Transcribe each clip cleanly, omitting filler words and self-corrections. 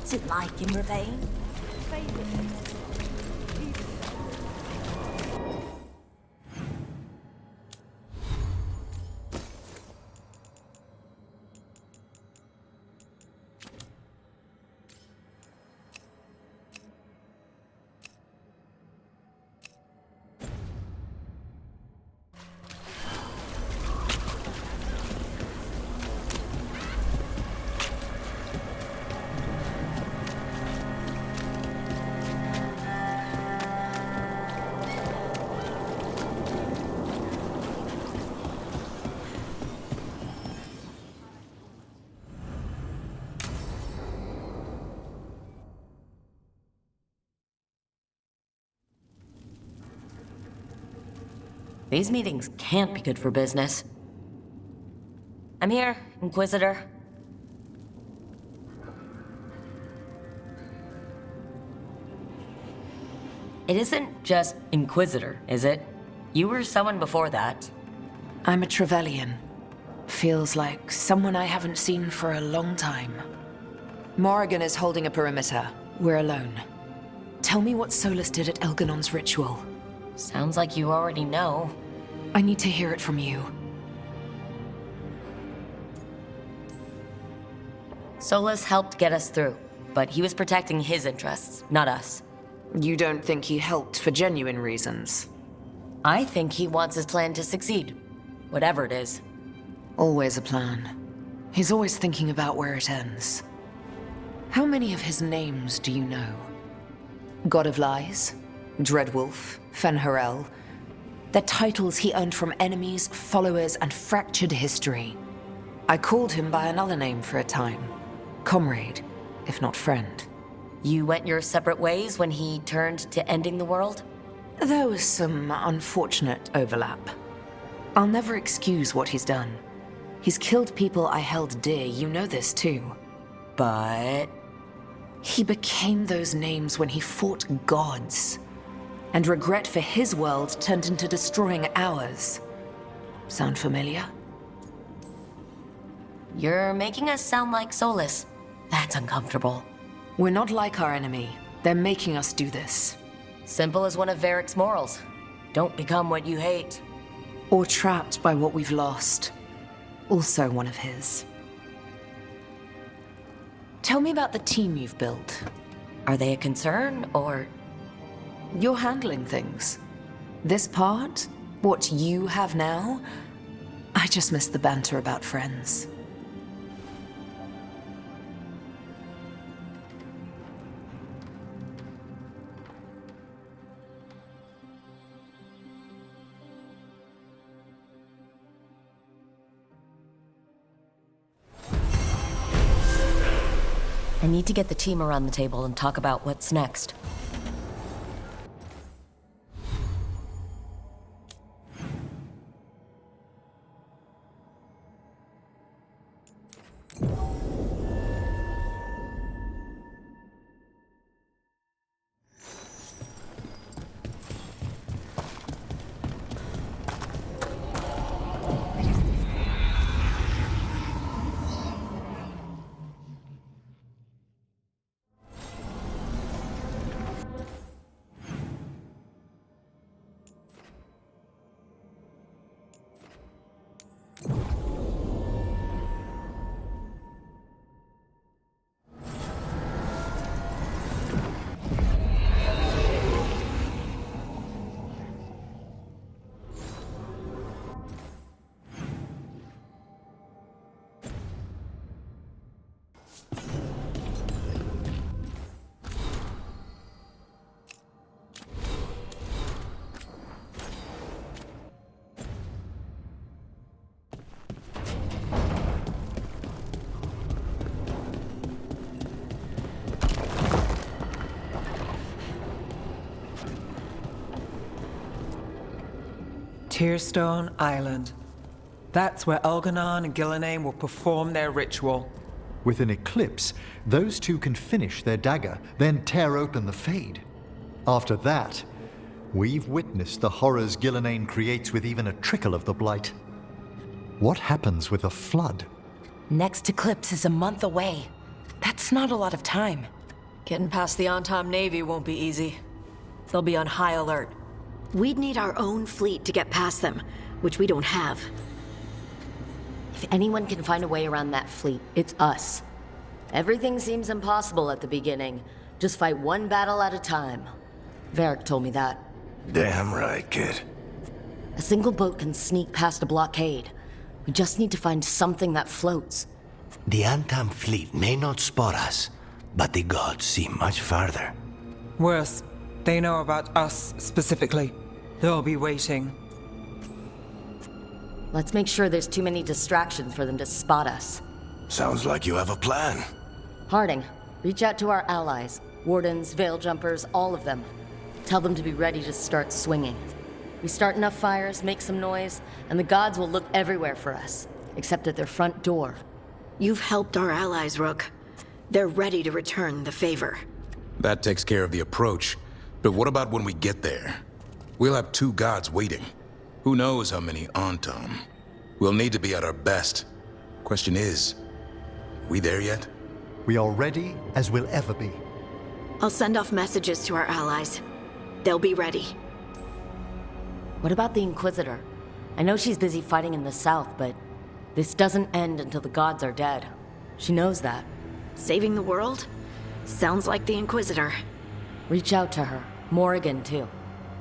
What's it like in Ravane? These meetings can't be good for business. I'm here, Inquisitor. It isn't just Inquisitor, is it? You were someone before that. I'm a Trevelyan. Feels like someone I haven't seen for a long time. Morrigan is holding a perimeter. We're alone. Tell me what Solus did at Elganon's ritual. Sounds like you already know. I need to hear it from you. Solus helped get us through, but he was protecting his interests, not us. You don't think he helped for genuine reasons? I think he wants his plan to succeed, whatever it is. Always a plan. He's always thinking about where it ends. How many of his names do you know? God of Lies? Dreadwolf? Fen'Harel? They're titles he earned from enemies, followers, and fractured history. I called him by another name for a time. Comrade, if not friend. You went your separate ways when he turned to ending the world? There was some unfortunate overlap. I'll never excuse what he's done. He's killed people I held dear, you know this too. But... he became those names when he fought gods. And regret for his world turned into destroying ours. Sound familiar? You're making us sound like Solus. That's uncomfortable. We're not like our enemy. They're making us do this. Simple as one of Varric's morals. Don't become what you hate. Or trapped by what we've lost. Also one of his. Tell me about the team you've built. Are they a concern, or...? You're handling things. This part, what you have now, I just miss the banter about friends. I need to get the team around the table and talk about what's next. Tearstone Island. That's where Elganon and Gillenane will perform their ritual. With an eclipse, those two can finish their dagger, then tear open the Fade. After that, we've witnessed the horrors Gillenane creates with even a trickle of the Blight. What happens with a flood? Next eclipse is a month away. That's not a lot of time. Getting past the on-time Navy won't be easy. They'll be on high alert. We'd need our own fleet to get past them, which we don't have. If anyone can find a way around that fleet, it's us. Everything seems impossible at the beginning. Just fight one battle at a time. Varric told me that. Damn right, kid. A single boat can sneak past a blockade. We just need to find something that floats. The Antam fleet may not spot us, but the gods see much farther. Worse, they know about us specifically. They'll be waiting. Let's make sure there's too many distractions for them to spot us. Sounds like you have a plan. Harding, reach out to our allies. Wardens, veil jumpers, all of them. Tell them to be ready to start swinging. We start enough fires, make some noise, and the gods will look everywhere for us, except at their front door. You've helped our allies, Rook. They're ready to return the favor. That takes care of the approach. But what about when we get there? We'll have 2 gods waiting. Who knows how many Antam? We'll need to be at our best. Question is, we there yet? We are ready as we'll ever be. I'll send off messages to our allies. They'll be ready. What about the Inquisitor? I know she's busy fighting in the south, but this doesn't end until the gods are dead. She knows that. Saving the world? Sounds like the Inquisitor. Reach out to her. Morrigan, too.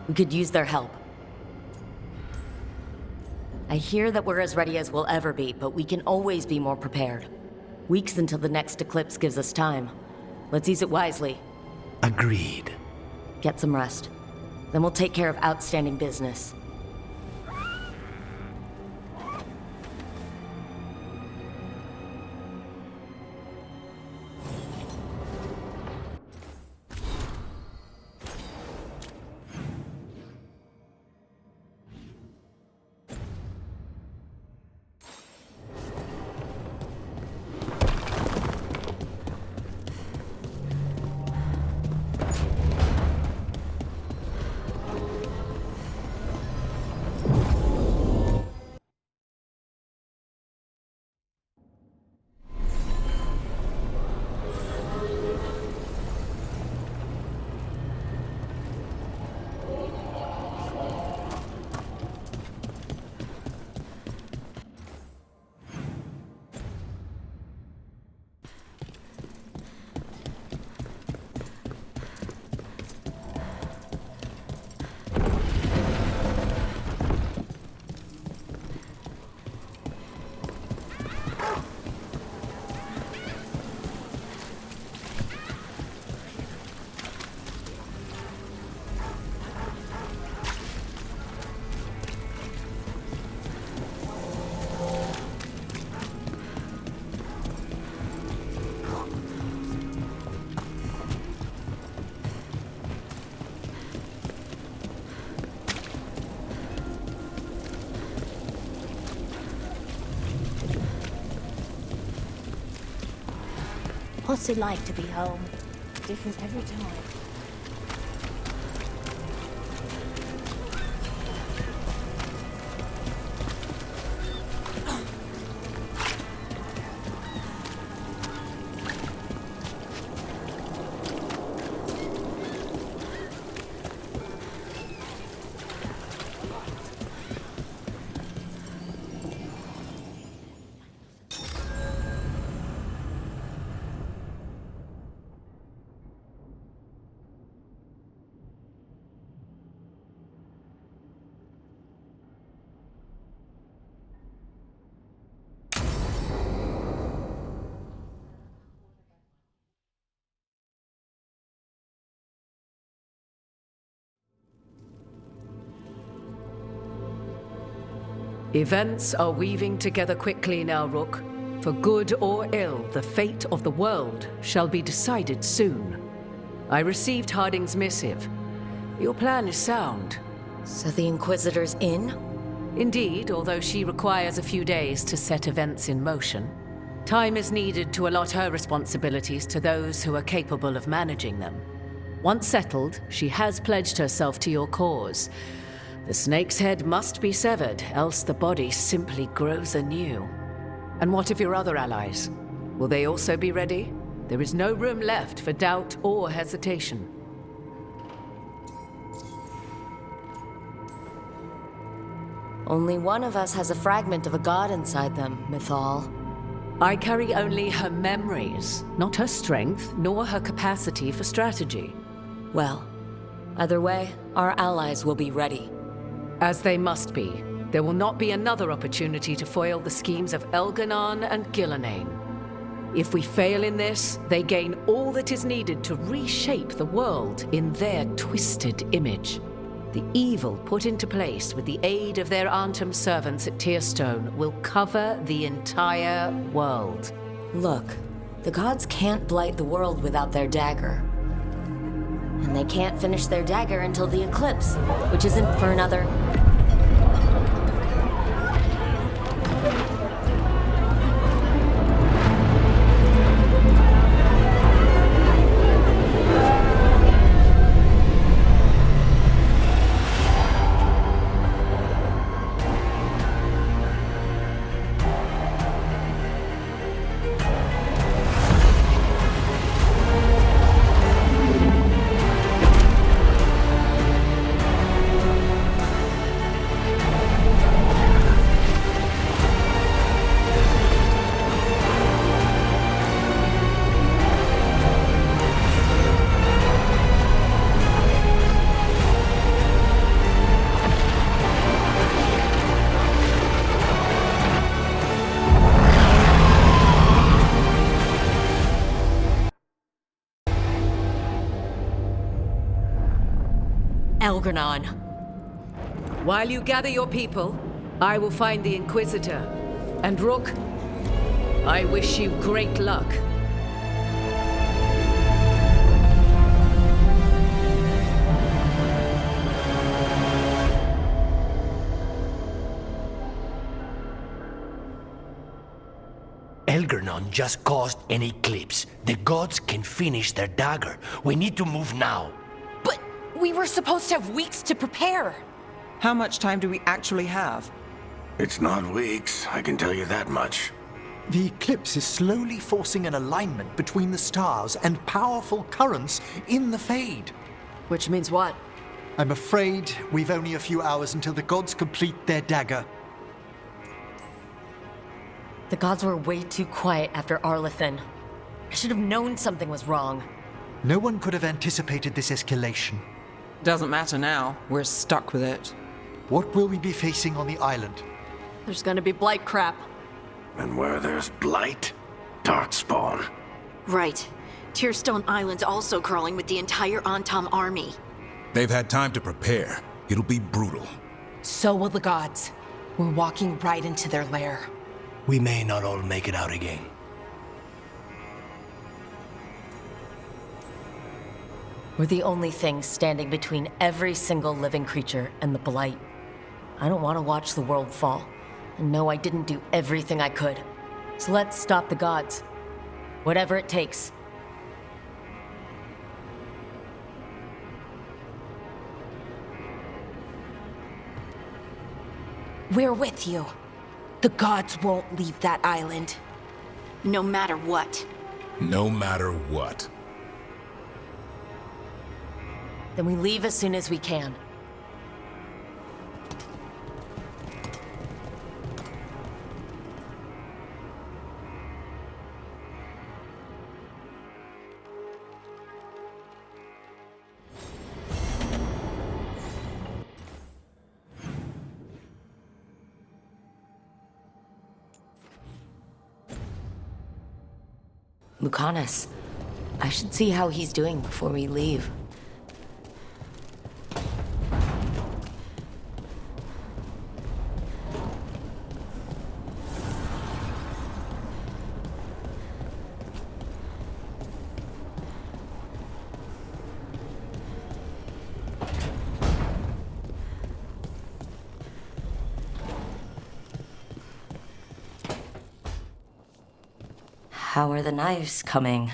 We could use their help. I hear that we're as ready as we'll ever be, but we can always be more prepared. Weeks until the next eclipse gives us time. Let's use it wisely. Agreed. Get some rest. Then we'll take care of outstanding business. What's it like to be home? Different every time. Events are weaving together quickly now, Rook. For good or ill, the fate of the world shall be decided soon. I received Harding's missive. Your plan is sound. So the Inquisitor's in? Indeed, although she requires a few days to set events in motion. Time is needed to allot her responsibilities to those who are capable of managing them. Once settled, she has pledged herself to your cause. The snake's head must be severed, else the body simply grows anew. And what of your other allies? Will they also be ready? There is no room left for doubt or hesitation. Only one of us has a fragment of a god inside them, Mythal. I carry only her memories, not her strength, nor her capacity for strategy. Well, either way, our allies will be ready. As they must be. There will not be another opportunity to foil the schemes of Elganon and Gillenane. If we fail in this, they gain all that is needed to reshape the world in their twisted image. The evil put into place with the aid of their Arnhem servants at Tearstone will cover the entire world. Look, the gods can't blight the world without their dagger. And they can't finish their dagger until the eclipse, which isn't for another... Elganon. While you gather your people, I will find the Inquisitor. And Rook, I wish you great luck. Elgernon just caused an eclipse. The gods can finish their dagger. We need to move now. But we were supposed to have weeks to prepare. How much time do we actually have? It's not weeks, I can tell you that much. The eclipse is slowly forcing an alignment between the stars and powerful currents in the Fade. Which means what? I'm afraid we've only a few hours until the gods complete their dagger. The gods were way too quiet after Arlethan. I should have known something was wrong. No one could have anticipated this escalation. Doesn't matter now. We're stuck with it. What will we be facing on the island? There's gonna be blight crap. And where there's blight, darkspawn. Right. Tearstone Island's also crawling with the entire Antom army. They've had time to prepare. It'll be brutal. So will the gods. We're walking right into their lair. We may not all make it out again. We're the only thing standing between every single living creature and the Blight. I don't want to watch the world fall. And no, I didn't do everything I could. So let's stop the gods. Whatever it takes. We're with you. The gods won't leave that island. No matter what. No matter what. Then we leave as soon as we can. Lucanis. I should see how he's doing before we leave. How are the knives coming?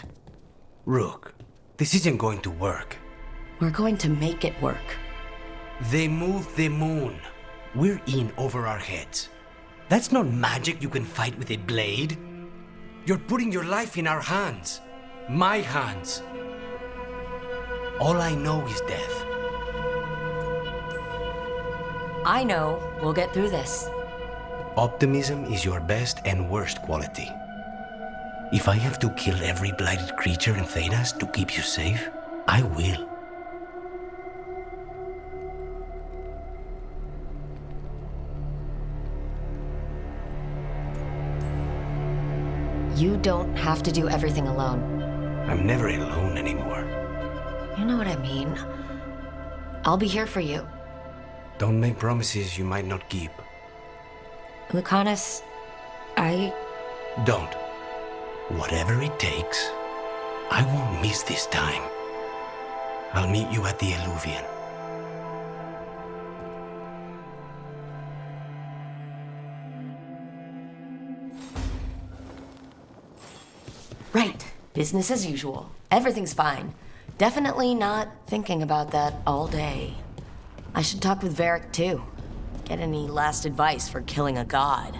Rook, this isn't going to work. We're going to make it work. They moved the moon. We're in over our heads. That's not magic you can fight with a blade. You're putting your life in our hands. My hands. All I know is death. I know we'll get through this. Optimism is your best and worst quality. If I have to kill every blighted creature in Thanas to keep you safe, I will. You don't have to do everything alone. I'm never alone anymore. You know what I mean. I'll be here for you. Don't make promises you might not keep. Lucanis, Don't. Whatever it takes, I won't miss this time. I'll meet you at the Alluvian. Right. Business as usual. Everything's fine. Definitely not thinking about that all day. I should talk with Varric too. Get any last advice for killing a god.